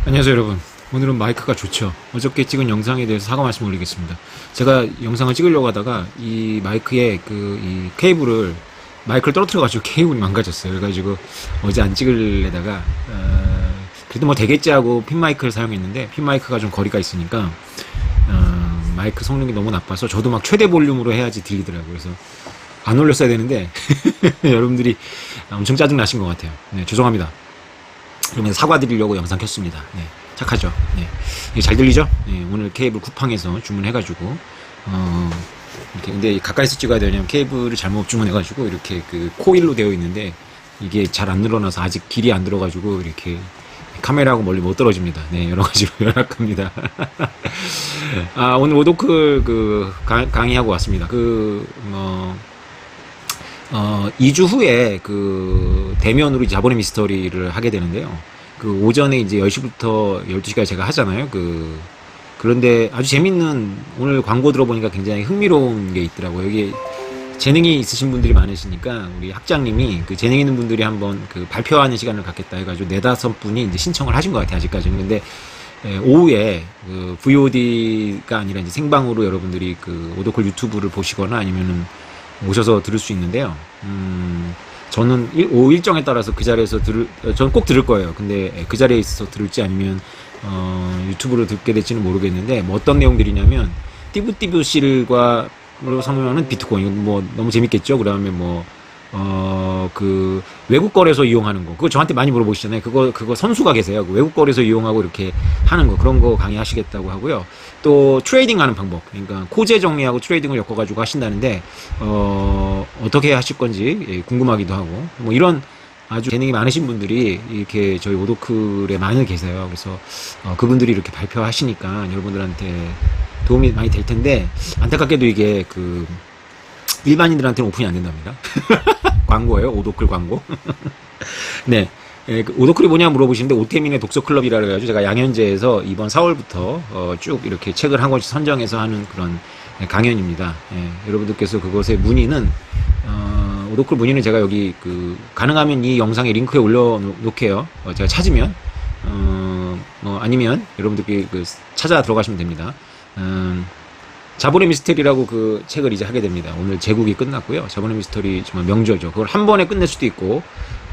안녕하세요 여러분. 오늘은 마이크가 좋죠. 어저께 찍은 영상에 대해서 사과 말씀 올리겠습니다. 제가 영상을 찍으려고 하다가 이 마이크에 이 케이블을 마이크를 떨어뜨려가지고 케이블이 망가졌어요. 그래가지고 어제 안 찍으려다가 그래도 뭐 되겠지 하고 핀 마이크를 사용했는데 핀 마이크가 좀 거리가 있으니까 마이크 성능이 너무 나빠서 저도 막 최대 볼륨으로 해야지 들리더라고요. 그래서 안 올렸어야 되는데 여러분들이 엄청 짜증 나신 것 같아요. 네, 죄송합니다. 그러면 사과드리려고 영상 켰습니다. 네, 착하죠. 네, 잘 들리죠? 네, 오늘 케이블 쿠팡에서 주문해가지고 이렇게 근데 가까이서 찍어야 되냐면 케이블을 잘못 주문해가지고 이렇게 그 코일로 되어 있는데 이게 잘 안 늘어나서 아직 길이 안 들어가지고 이렇게 카메라하고 멀리 못 떨어집니다. 네, 여러 가지로 연락합니다. 오늘 오도클 강의하고 왔습니다. 2주 후에 대면으로 이제 자본의 미스터리를 하게 되는데요. 오전에 이제 10시부터 12시까지 제가 하잖아요. 그런데 아주 재밌는, 오늘 광고 들어보니까 굉장히 흥미로운 게 있더라고요. 여기 재능이 있으신 분들이 많으시니까 우리 학장님이 재능 있는 분들이 한번 발표하는 시간을 갖겠다 해가지고 4-5분이 이제 신청을 하신 것 같아요. 아직까지는. 근데 오후에 VOD가 아니라 이제 생방으로 여러분들이 오도콜 유튜브를 보시거나 아니면은 오셔서 들을 수 있는데요. 저는 오후 일정에 따라서 그 자리에서 저는 꼭 들을 거예요. 근데 그 자리에 있어서 들을지 아니면 유튜브로 듣게 될지는 모르겠는데 뭐 어떤 내용들이냐면 띠부띠부실과 로 상호하는 비트코인 뭐 너무 재밌겠죠. 그다음에 외국 거래소 이용하는 거 그거 저한테 많이 물어보시잖아요. 그거 선수가 계세요. 외국 거래소 이용하고 이렇게 하는 거 그런 거 강의하시겠다고 하고요. 또 트레이딩 하는 방법, 그러니까 코제 정리하고 트레이딩을 엮어가지고 하신다는데 어떻게 하실 건지 궁금하기도 하고 뭐 이런 아주 재능이 많으신 분들이 이렇게 저희 오도클에 많이 계세요. 그래서 그분들이 이렇게 발표하시니까 여러분들한테 도움이 많이 될 텐데 안타깝게도 이게 일반인들한테는 오픈이 안 된답니다. 광고예요. 오도클 광고. 네. 오도클이 뭐냐 물어보시는데 오태민의 독서클럽이라 그래가지고 제가 양현재에서 이번 4월부터 쭉 이렇게 책을 한 권씩 선정해서 하는 그런 강연입니다. 여러분들께서 그것의 문의는 오도클 문의는 제가 여기 가능하면 이 영상에 링크에 올려놓게요. 제가 찾으면 아니면 여러분들께 찾아 들어가시면 됩니다. 자본의 미스터리라고 책을 이제 하게 됩니다. 오늘 제국이 끝났고요. 자본의 미스터리 정말 명저죠. 그걸 한 번에 끝낼 수도 있고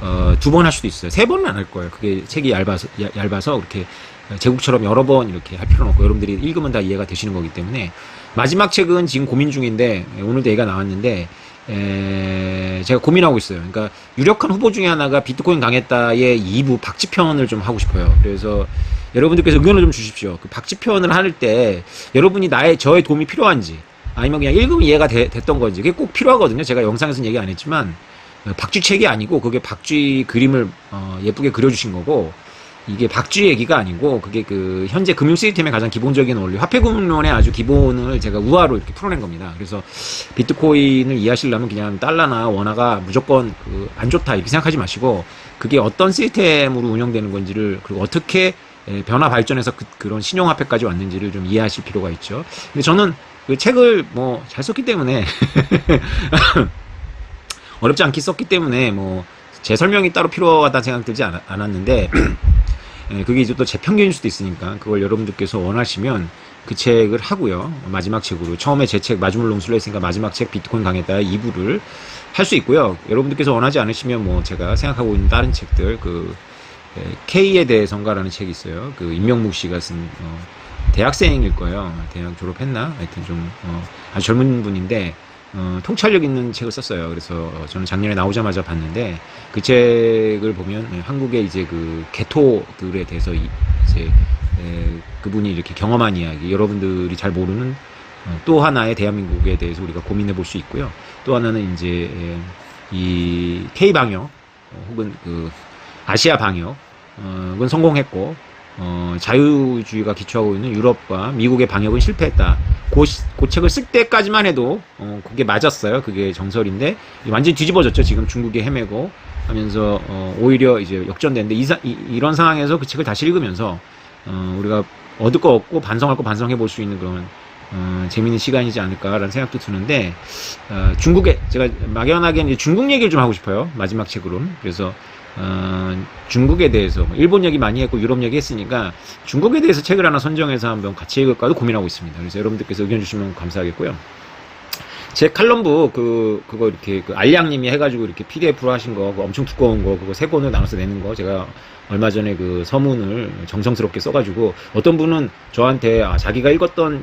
2번 할 수도 있어요. 3번은 안 할 거예요. 그게 책이 얇아서 그렇게 제국처럼 여러 번 이렇게 할 필요는 없고 여러분들이 읽으면 다 이해가 되시는 거기 때문에 마지막 책은 지금 고민 중인데 오늘도 얘기가 나왔는데 제가 고민하고 있어요. 그러니까 유력한 후보 중에 하나가 비트코인 강했다의 2부 박지편을 좀 하고 싶어요. 그래서 여러분들께서 의견을 좀 주십시오. 박지편을 할 때 여러분이 저의 도움이 필요한지 아니면 그냥 읽으면 이해가 됐던 건지 그게 꼭 필요하거든요. 제가 영상에서는 얘기 안 했지만 박쥐 책이 아니고 그게 박쥐 그림을 예쁘게 그려주신 거고 이게 박쥐 얘기가 아니고 그게 현재 금융 시스템의 가장 기본적인 원리 화폐금융론의 아주 기본을 제가 우화로 이렇게 풀어낸 겁니다. 그래서 비트코인을 이해하시려면 그냥 달러나 원화가 무조건 안 좋다 이렇게 생각하지 마시고 그게 어떤 시스템으로 운영되는 건지를 그리고 어떻게 변화 발전해서 그런 신용화폐까지 왔는지를 좀 이해하실 필요가 있죠. 근데 저는 책을 잘 썼기 때문에 어렵지 않게 썼기 때문에 제 설명이 따로 필요하다는 생각 들지 않았는데 그게 이제 또 제 편견일 수도 있으니까 그걸 여러분들께서 원하시면 그 책을 하고요. 마지막 책으로 처음에 제 책 마지막 롱술로 했으니까 마지막 책 비트코인 강했다 2부를 할 수 있고요. 여러분들께서 원하지 않으시면 제가 생각하고 있는 다른 책들 K에 대해서인가라는 책이 있어요. 임명묵 씨가 쓴 대학생일 거예요. 대학 졸업했나? 하여튼 좀 아주 젊은 분인데 통찰력 있는 책을 썼어요. 그래서 저는 작년에 나오자마자 봤는데 그 책을 보면 한국의 이제 개토들에 대해서 이제 그분이 이렇게 경험한 이야기, 여러분들이 잘 모르는 또 하나의 대한민국에 대해서 우리가 고민해 볼 수 있고요. 또 하나는 이제 이 K 방역 혹은 아시아 방역은 성공했고 자유주의가 기초하고 있는 유럽과 미국의 방역은 실패했다. 그 책을 쓸 때까지만 해도 그게 맞았어요. 그게 정설인데 완전히 뒤집어졌죠. 지금 중국이 헤매고 하면서 오히려 이제 역전되는데 이런 상황에서 그 책을 다시 읽으면서 우리가 얻을 거 얻고 반성할 거 반성해 볼 수 있는 그런 재미있는 시간이지 않을까라는 생각도 드는데 제가 막연하게 이제 중국 얘기를 좀 하고 싶어요. 마지막 책으로는. 그래서 중국에 대해서 일본 얘기 많이 했고 유럽 얘기 했으니까 중국에 대해서 책을 하나 선정해서 한번 같이 읽을까도 고민하고 있습니다. 그래서 여러분들께서 의견 주시면 감사하겠고요. 제 칼럼북 그거 이렇게 알량님이 해가지고 이렇게 PDF로 하신 거 엄청 두꺼운 거 그거 3권을 나눠서 내는 거 제가 얼마 전에 그 서문을 정성스럽게 써가지고 어떤 분은 저한테 자기가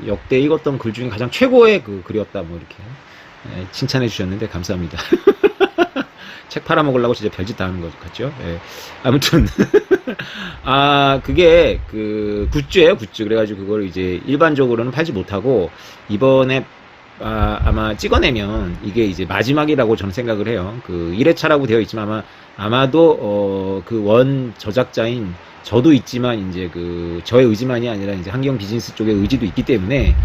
역대 읽었던 글 중에 가장 최고의 그 글이었다 뭐 이렇게 칭찬해 주셨는데 감사합니다. 책 팔아먹으려고 진짜 별짓 다 하는 것 같죠? 예. 아무튼, 그게, 굿즈예요, 굿즈. 그래가지고 그걸 이제 일반적으로는 팔지 못하고, 이번에, 아마 찍어내면 이게 이제 마지막이라고 저는 생각을 해요. 1회차라고 되어 있지만 아마도, 그 원 저작자인 저도 있지만, 이제 저의 의지만이 아니라 이제 환경 비즈니스 쪽의 의지도 있기 때문에,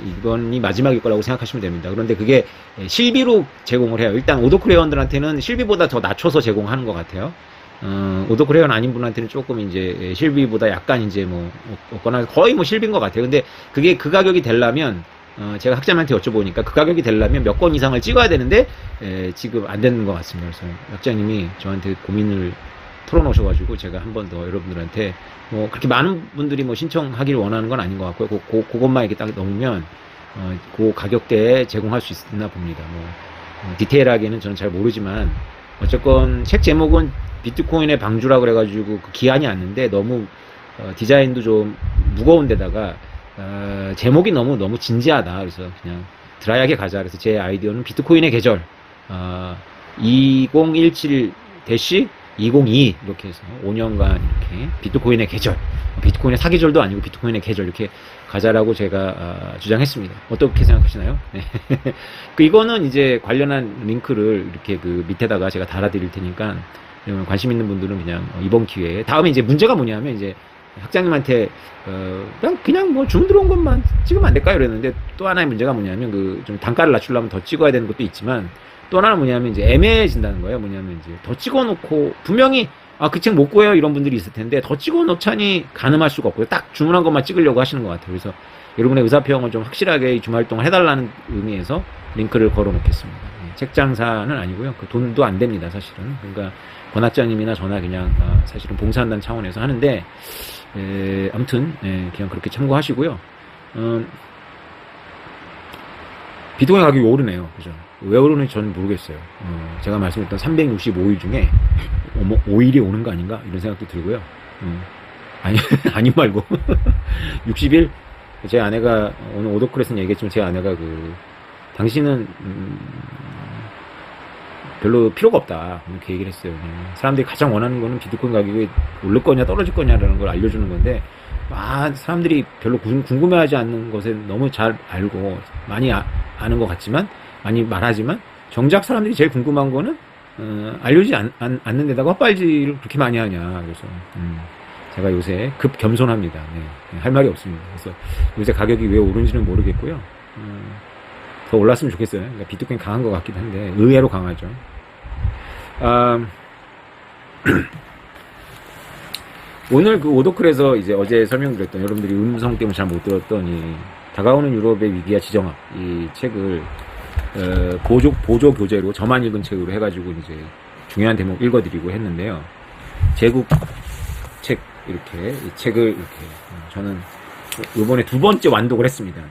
이번이 마지막일 거라고 생각하시면 됩니다. 그런데 그게 실비로 제공을 해요. 일단 오도크 회원들한테는 실비보다 더 낮춰서 제공하는 것 같아요. 오도크 회원 아닌 분한테는 조금 이제 실비보다 약간 이제 없거나 거의 실비인 것 같아요. 근데 그게 그 가격이 되려면 제가 학장님한테 여쭤보니까 그 가격이 되려면 몇 권 이상을 찍어야 되는데 지금 안 되는 것 같습니다. 그래서 학장님이 저한테 고민을 털어놓으셔가지고 제가 한 번 더 여러분들한테 그렇게 많은 분들이 신청하기를 원하는 건 아닌 것 같고요. 그것만 이렇게 딱 넘으면 그 가격대에 제공할 수 있나 봅니다. 디테일하게는 저는 잘 모르지만 어쨌건 책 제목은 비트코인의 방주라 그래가지고 기한이 왔는데 너무 디자인도 좀 무거운데다가 제목이 너무 진지하다. 그래서 그냥 드라이하게 가자. 그래서 제 아이디어는 비트코인의 계절 2017-2022 이렇게 해서 5년간 이렇게 비트코인의 계절, 비트코인의 사계절도 아니고 비트코인의 계절 이렇게 가자라고 제가 주장했습니다. 어떻게 생각하시나요? 네. 이거는 이제 관련한 링크를 이렇게 밑에다가 제가 달아드릴 테니까 관심 있는 분들은 그냥 이번 기회에 다음에 이제 문제가 뭐냐면 이제 학장님한테 그냥 주문 들어온 것만 찍으면 안 될까요? 이랬는데 또 하나의 문제가 뭐냐면 좀 단가를 낮추려면 더 찍어야 되는 것도 있지만 또 하나는 뭐냐면 이제 애매해진다는 거예요. 뭐냐면 이제 더 찍어놓고 분명히 그 책 못 구해요 이런 분들이 있을 텐데 더 찍어놓자니 가늠할 수가 없고요. 딱 주문한 것만 찍으려고 하시는 것 같아요. 그래서 여러분의 의사표현을 좀 확실하게 주말동안 해달라는 의미에서 링크를 걸어놓겠습니다. 책 장사는 아니고요. 돈도 안 됩니다, 사실은. 그러니까 권학자님이나 저나 그냥 사실은 봉사한다는 차원에서 하는데 아무튼 그냥 그렇게 참고하시고요. 비트코인 가격이 오르네요. 그죠? 왜 오르는지 저는 모르겠어요. 제가 말씀드렸던 365일 중에 5일이 오는 거 아닌가? 이런 생각도 들고요. 아니 말고. 60일? 제 아내가, 오늘 오도크레스는 얘기했지만 제 아내가 당신은, 별로 필요가 없다. 이렇게 얘기를 했어요. 사람들이 가장 원하는 거는 비트코인 가격이 오를 거냐 떨어질 거냐라는 걸 알려주는 건데, 사람들이 별로 궁금해하지 않는 것에 너무 잘 알고, 많이 아는 것 같지만, 많이 말하지만, 정작 사람들이 제일 궁금한 거는, 알려주지 않는 데다가 헛발질을 그렇게 많이 하냐. 그래서, 제가 요새 급 겸손합니다. 네, 할 말이 없습니다. 그래서 요새 가격이 왜 오른지는 모르겠고요. 더 올랐으면 좋겠어요. 그러니까 비트코인 강한 것 같기도 한데, 의외로 강하죠. 오늘 오도클에서 이제 어제 설명드렸던 여러분들이 음성 때문에 잘 못 들었던 이 다가오는 유럽의 위기와 지정학 이 책을 보조 교재로 저만 읽은 책으로 해가지고 이제 중요한 대목 읽어드리고 했는데요. 제국 책 이렇게 이 책을 이렇게 저는 이번에 2번째 완독을 했습니다.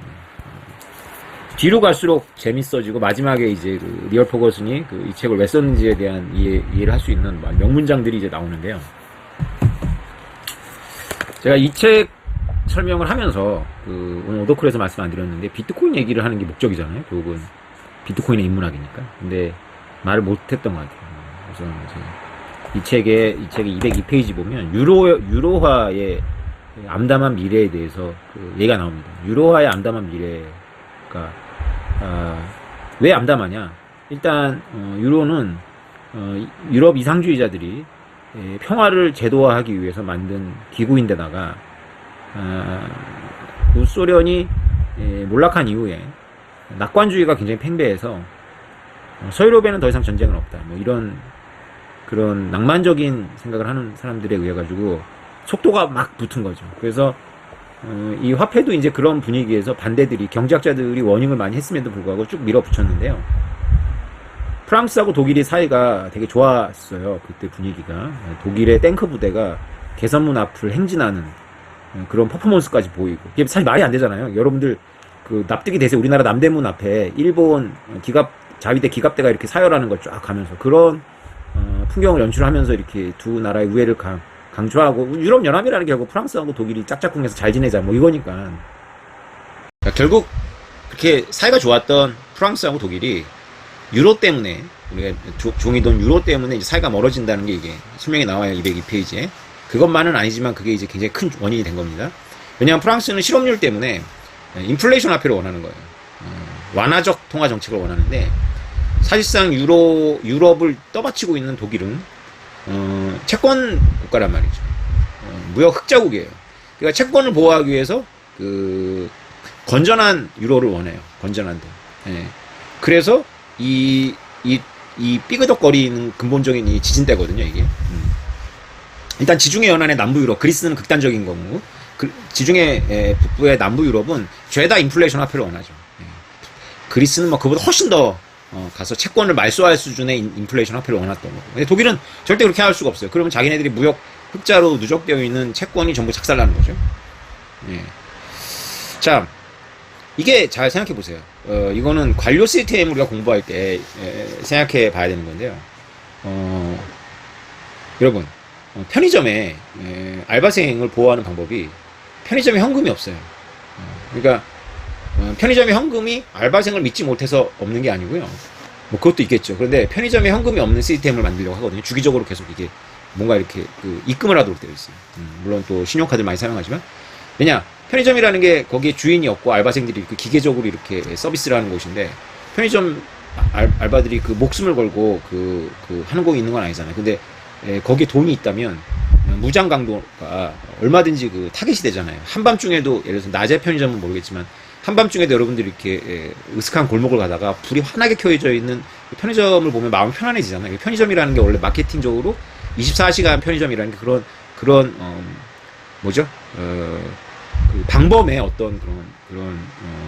뒤로 갈수록 재밌어지고 마지막에 이제 리얼 포거슨이 이 책을 왜 썼는지에 대한 이해를 할 수 있는 명문장들이 이제 나오는데요. 제가 이 책 설명을 하면서 오늘 오더클에서 말씀 안 드렸는데 비트코인 얘기를 하는 게 목적이잖아요. 결국은 비트코인의 인문학이니까. 근데 말을 못했던 것 같아요. 그래서 이 책의 202페이지 보면 유로화의 암담한 미래에 대해서 얘기가 나옵니다. 유로화의 암담한 미래가 왜 암담하냐? 일단 유로는 유럽 이상주의자들이 평화를 제도화하기 위해서 만든 기구인데다가 구소련이 몰락한 이후에 낙관주의가 굉장히 팽배해서 서유럽에는 더 이상 전쟁은 없다. 뭐 이런 그런 낭만적인 생각을 하는 사람들에 의해 가지고 속도가 막 붙은 거죠. 그래서 이 화폐도 이제 그런 분위기에서 반대들이 경제학자들이 워닝을 많이 했음에도 불구하고 쭉 밀어붙였는데요. 프랑스하고 독일이 사이가 되게 좋았어요. 그때 분위기가. 독일의 탱크 부대가 개선문 앞을 행진하는 그런 퍼포먼스까지 보이고. 이게 사실 말이 안 되잖아요. 여러분들 그 납득이 되세요. 우리나라 남대문 앞에 일본 자위대 기갑대가 이렇게 사열하는 걸 쫙 가면서 그런 풍경을 연출하면서 이렇게 두 나라의 우애를 강조하고, 유럽 연합이라는 게 결국 프랑스하고 독일이 짝짝꿍해서 잘 지내자 뭐 이거니까. 그러니까 결국 그렇게 사이가 좋았던 프랑스하고 독일이 유로 때문에, 우리가 종이 돈 유로 때문에 이제 사이가 멀어진다는 게 이게 설명이 나와요. 202페이지에. 그것만은 아니지만 그게 이제 굉장히 큰 원인이 된 겁니다. 왜냐하면 프랑스는 실업률 때문에 인플레이션 화폐를 원하는 거예요. 완화적 통화 정책을 원하는데, 사실상 유럽을 떠받치고 있는 독일은 채권 국가란 말이죠. 무역 흑자국이에요. 그러니까 채권을 보호하기 위해서 그 건전한 유로를 원해요. 건전한 돈. 예. 그래서 이 삐그덕거리는 근본적인 이 지진대거든요, 이게. 일단 지중해 연안의 남부 유럽, 그리스는 극단적인 거고, 지중해 북부의 남부 유럽은 죄다 인플레이션 화폐를 원하죠. 예. 그리스는 뭐 그보다 훨씬 더 가서 채권을 말소할 수준의 인플레이션 화폐를 원했던 거고. 근데 독일은 절대 그렇게 할 수가 없어요. 그러면 자기네들이 무역 흑자로 누적되어 있는 채권이 전부 작살나는 거죠. 예. 자, 이게 잘 생각해 보세요. 이거는 관료 시스템을 우리가 공부할 때 생각해 봐야 되는 건데요. 여러분, 편의점에 알바생을 보호하는 방법이, 편의점에 현금이 없어요. 그러니까 편의점에 현금이 알바생을 믿지 못해서 없는 게 아니고요. 뭐 그것도 있겠죠. 그런데 편의점에 현금이 없는 시스템을 만들려고 하거든요. 주기적으로 계속 이게 뭔가 이렇게 입금을 하도록 되어 있어요. 물론 또 신용카드를 많이 사용하지만, 왜냐, 편의점이라는 게 거기에 주인이 없고 알바생들이 이렇게 기계적으로 이렇게 서비스를 하는 곳인데, 편의점 알바들이 그 목숨을 걸고 하는 거 있는 건 아니잖아요. 근데 거기에 돈이 있다면 무장 강도가 얼마든지 그 타겟이 되잖아요. 한밤중에도, 예를 들어서 낮에 편의점은 모르겠지만 한밤중에도 여러분들이 이렇게 으슥한 골목을 가다가 불이 환하게 켜져 있는 편의점을 보면 마음이 편안해지잖아요. 편의점이라는 게 원래 마케팅적으로 24시간 편의점이라는 게 그런 뭐죠? 그 방범의 어떤 그런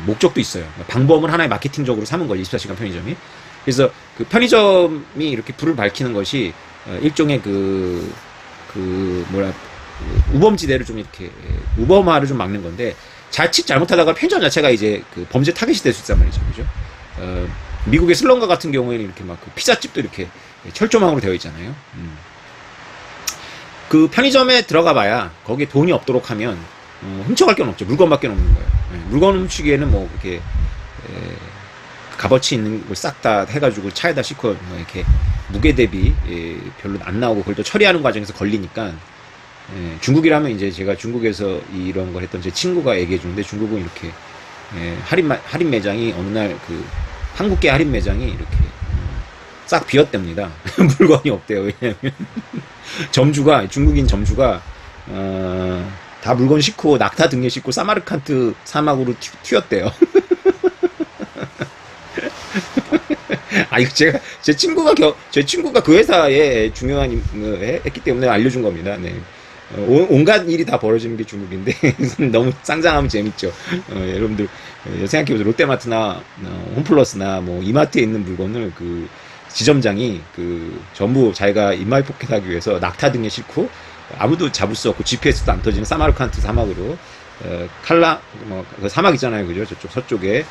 목적도 있어요. 방범을 하나의 마케팅적으로 삼은 거죠, 24시간 편의점이. 그래서 그 편의점이 이렇게 불을 밝히는 것이 일종의 우범지대를 좀 이렇게 우범화를 좀 막는 건데, 자칫 잘못하다가 편의점 자체가 이제 그 범죄 타겟이 될 수 있단 말이죠, 그죠? 미국의 슬럼가 같은 경우에는 이렇게 막 그 피자집도 이렇게 철조망으로 되어 있잖아요. 그 편의점에 들어가봐야 거기에 돈이 없도록 하면 훔쳐갈 게 없죠. 물건밖에 없는 거예요. 물건 훔치기에는 뭐 이렇게 값어치 있는 걸 싹 다 해가지고 차에다 싣고 뭐 이렇게 무게 대비 별로 안 나오고, 그걸 또 처리하는 과정에서 걸리니까. 중국이라면 이제 제가 중국에서 이런 걸 했던 제 친구가 얘기해 주는데, 중국은 이렇게 할인 매장이 어느 날 한국계 할인 매장이 이렇게 싹 비었답니다. 물건이 없대요. 왜냐면 중국인 점주가 다 물건 싣고 낙타 등에 싣고 사마르칸트 사막으로 튀었대요. 이거 제 친구가 그 회사에 중요한 했기 때문에 알려준 겁니다. 네. 온갖 일이 다 벌어지는 게 중국인데 너무 쌍장하면 재밌죠. 여러분들 생각해보세요. 롯데마트나 홈플러스나 뭐 이마트에 있는 물건을 그 지점장이 전부 자기가 입마이 포켓하기 위해서 낙타 등에 싣고, 아무도 잡을 수 없고 GPS도 안 터지는 사마르칸트 사막으로 그 사막 있잖아요, 그죠? 저쪽 서쪽에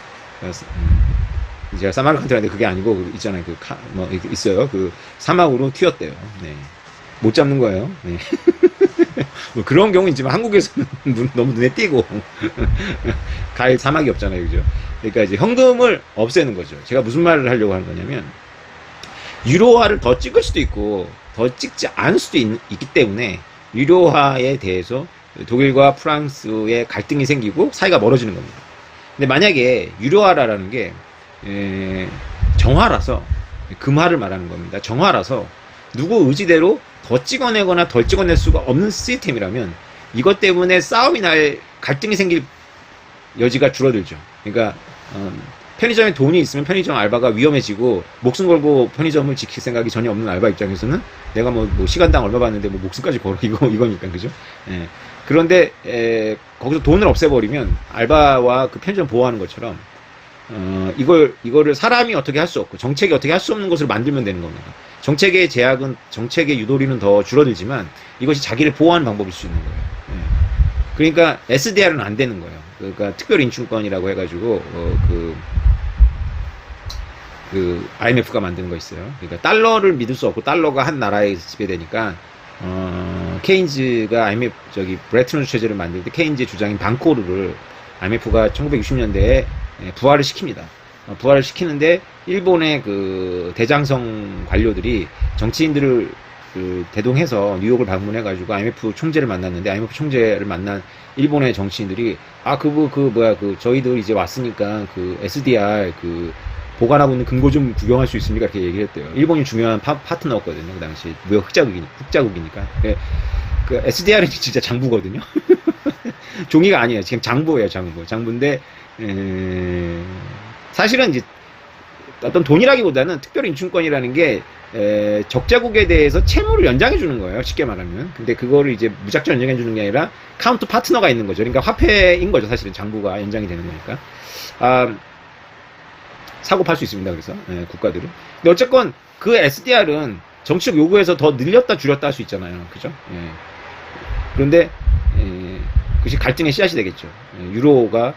제가 사마르칸트라는데 그게 아니고 있잖아요, 있어요. 그 사막으로 튀었대요. 네. 못 잡는 거예요. 네. 뭐 그런 경우는 있지만 한국에서는 너무 눈에 띄고 갈 사막이 없잖아요, 그죠? 그러니까 이제 현금을 없애는 거죠. 제가 무슨 말을 하려고 하는 거냐면, 유로화를 더 찍을 수도 있고 더 찍지 않을 수도 있기 때문에 유로화에 대해서 독일과 프랑스의 갈등이 생기고 사이가 멀어지는 겁니다. 근데 만약에 유로화라는 게 정화라서, 금화를 말하는 겁니다. 정화라서 누구 의지대로 더 찍어내거나 덜 찍어낼 수가 없는 시스템이라면, 이것 때문에 싸움이 날, 갈등이 생길 여지가 줄어들죠. 그러니까 편의점에 돈이 있으면 편의점 알바가 위험해지고, 목숨 걸고 편의점을 지킬 생각이 전혀 없는 알바 입장에서는 내가 뭐 시간당 얼마 받는데 뭐 목숨까지 걸어, 이거니까, 그죠? 예. 그런데 거기서 돈을 없애버리면 알바와 그 편의점 보호하는 것처럼 이거를 사람이 어떻게 할 수 없고 정책이 어떻게 할 수 없는 것을 만들면 되는 겁니다. 정책의 제약은 정책의 유도리는 더 줄어들지만 이것이 자기를 보호하는 방법일 수 있는 거예요. 예. 그러니까 SDR은 안 되는 거예요. 그러니까 특별인출권이라고 해가지고 IMF가 만드는 거 있어요. 그러니까 달러를 믿을 수 없고 달러가 한 나라에 지배되니까 케인즈가 브레튼 우드 체제를 만들 때 케인즈의 주장인 방코르를 IMF가 1960년대에 부활을 시킵니다. 부활을 시키는데 일본의 그 대장성 관료들이 정치인들을 대동해서 뉴욕을 방문해가지고 IMF 총재를 만났는데 IMF 총재를 만난 일본의 정치인들이 저희들 이제 왔으니까 그 SDR 보관하고 있는 금고 좀 구경할 수 있습니까? 이렇게 얘기를 했대요. 일본이 중요한 파트너였거든요. 그 당시 무역 흑자국이니까. 그 SDR은 진짜 장부거든요. 종이가 아니에요. 지금 장부예요, 장부인데 사실은 이제 어떤 돈이라기보다는 특별인출권이라는 게 적자국에 대해서 채무를 연장해 주는 거예요. 쉽게 말하면. 근데 그거를 이제 무작정 연장해 주는 게 아니라 카운트 파트너가 있는 거죠. 그러니까 화폐인 거죠. 사실은 장부가 연장이 되는 거니까. 사고 팔 수 있습니다. 그래서 국가들은. 근데 어쨌건 그 SDR은 정치적 요구에서 더 늘렸다 줄였다 할 수 있잖아요. 그죠? 그런데 그것이 갈등의 씨앗이 되겠죠. 유로가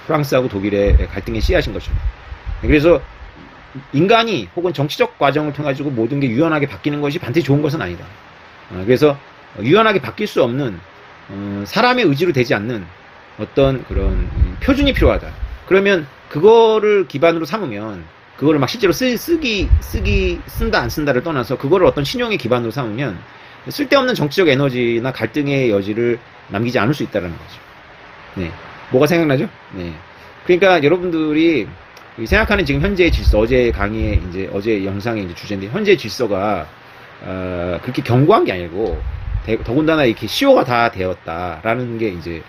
프랑스하고 독일의 갈등의 씨앗인 것처럼. 그래서 인간이 혹은 정치적 과정을 통해 가지고 모든 게 유연하게 바뀌는 것이 반드시 좋은 것은 아니다. 그래서 유연하게 바뀔 수 없는 사람의 의지로 되지 않는 어떤 그런 표준이 필요하다. 그러면 그거를 기반으로 삼으면 그거를 막 실제로 쓴다 안 쓴다를 떠나서 그거를 어떤 신용의 기반으로 삼으면 쓸데없는 정치적 에너지나 갈등의 여지를 남기지 않을 수 있다는 거죠. 네. 뭐가 생각나죠? 네. 그러니까 여러분들이 생각하는 지금 현재의 질서, 어제 강의에 어제 영상의 주제인데 현재의 질서가 그렇게 견고한 게 아니고 더군다나 이렇게 시효가 다 되었다라는 게 이제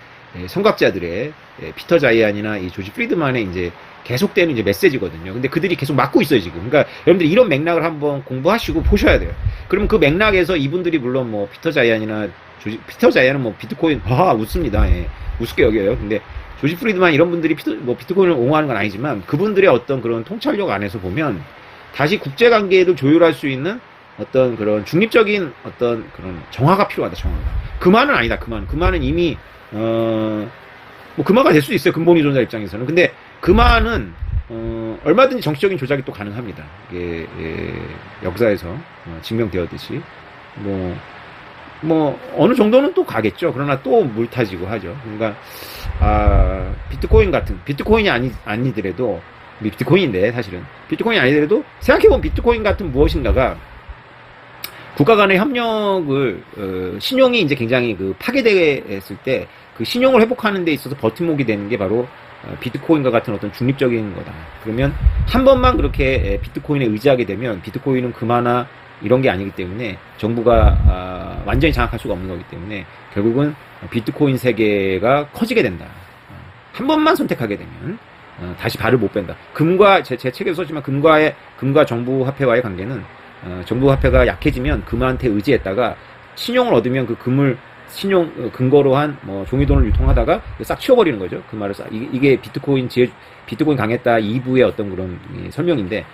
선각자들의 피터 자이안이나 이 조지 프리드만의 이제 계속되는 이제 메시지거든요. 근데 그들이 계속 막고 있어요, 지금. 그러니까 여러분들이 이런 맥락을 한번 공부하시고 보셔야 돼요. 그러면 그 맥락에서 이분들이 물론 뭐 피터 자이안은 뭐 비트코인, 웃습니다. 예. 우습게 여겨요. 근데 조지 프리드만 이런 분들이 비트코인을 옹호하는 건 아니지만 그분들의 어떤 그런 통찰력 안에서 보면 다시 국제 관계를 조율할 수 있는 어떤 그런 중립적인 어떤 그런 정화가 필요하다, 정화가. 그만은 아니다, 그만은 이미 금화가 될 수 있어요. 근본위 존자 입장에서는. 근데 금화는 얼마든지 정치적인 조작이 또 가능합니다. 이게 역사에서 증명되었듯이 어느 정도는 또 가겠죠. 그러나 또 물타지고 하죠. 그러니까 비트코인이 아니더라도 비트코인인데 사실은 비트코인이 아니더라도 생각해보면 비트코인 같은 무엇인가가 국가 간의 협력을 신용이 이제 굉장히 파괴됐을 때 그 신용을 회복하는 데 있어서 버팀목이 되는 게 바로 비트코인과 같은 어떤 중립적인 거다. 그러면 한 번만 그렇게 비트코인에 의지하게 되면 비트코인은 금화나 이런 게 아니기 때문에 정부가 완전히 장악할 수가 없는 거기 때문에 결국은 비트코인 세계가 커지게 된다. 한 번만 선택하게 되면 다시 발을 못 뺀다. 제 책에서 썼지만 금과 정부 화폐와의 관계는 정부 화폐가 약해지면 금한테 의지했다가 신용을 얻으면 그 금을 근거로 한 종이돈을 유통하다가 싹 치워버리는 거죠. 그 말을 이게 비트코인 강했다 2부의 어떤 그런 설명인데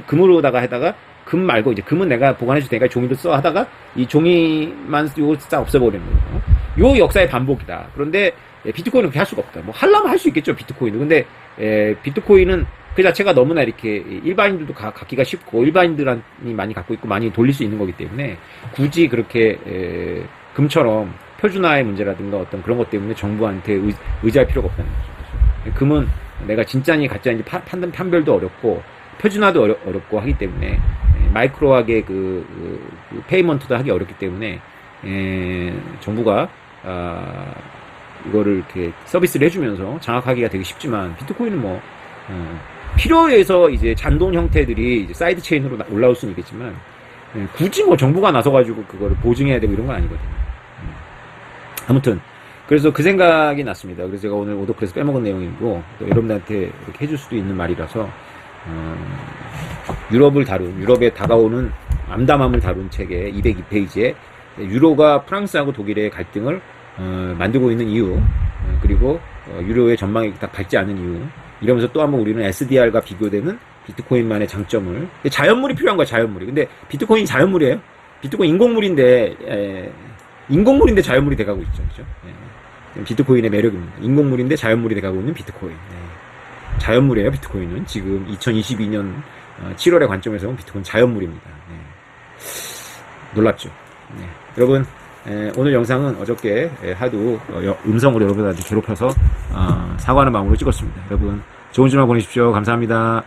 금으로다가 하다가 금 말고 이제 금은 내가 보관해줄 테니까 종이도 써 하다가 이 종이만 요거 싹 없애버리는 거예요. 요 역사의 반복이다. 그런데 비트코인은 그렇게 할 수가 없다. 하려면 할 수 있겠죠, 비트코인은. 근데 비트코인은 그 자체가 너무나 이렇게 일반인들도 갖기가 쉽고 일반인들이 많이 갖고 있고 많이 돌릴 수 있는 거기 때문에 굳이 그렇게 금처럼 표준화의 문제라든가 어떤 그런 것 때문에 정부한테 의지할 필요가 없다는 거죠. 금은 내가 진짜인지 가짜인지 판별도 어렵고 표준화도 어렵고 하기 때문에 마이크로하게 페이먼트도 하기 어렵기 때문에 정부가 이거를 이렇게 서비스를 해주면서 장악하기가 되게 쉽지만 비트코인은 필요에 의해서 이제 잔돈 형태들이 이제 사이드 체인으로 올라올 수는 있겠지만 굳이 정부가 나서가지고 그거를 보증해야 되고 이런 건 아니거든요. 아무튼 그래서 그 생각이 났습니다. 그래서 제가 오늘 오더클에서 빼먹은 내용이고 또 여러분들한테 이렇게 해줄 수도 있는 말이라서 유럽에 다가오는 암담함을 다룬 책의 202페이지에 유로가 프랑스하고 독일의 갈등을 만들고 있는 이유, 그리고 유로의 전망이 딱 밝지 않은 이유, 이러면서 또 한번 우리는 SDR과 비교되는 비트코인만의 장점을. 자연물이 필요한 거야, 자연물이. 근데 비트코인 자연물이에요. 비트코인 인공물인데 자연물이 돼가고 있죠. 그죠? 예. 비트코인의 매력입니다. 인공물인데 자연물이 돼가고 있는 비트코인. 예. 자연물이에요, 비트코인은. 지금 2022년 7월의 관점에서 보면 비트코인 자연물입니다. 예. 놀랍죠. 예. 여러분, 오늘 영상은 어저께 하도 음성으로 여러분들한테 괴롭혀서 사과하는 마음으로 찍었습니다. 여러분, 좋은 주말 보내십시오. 감사합니다.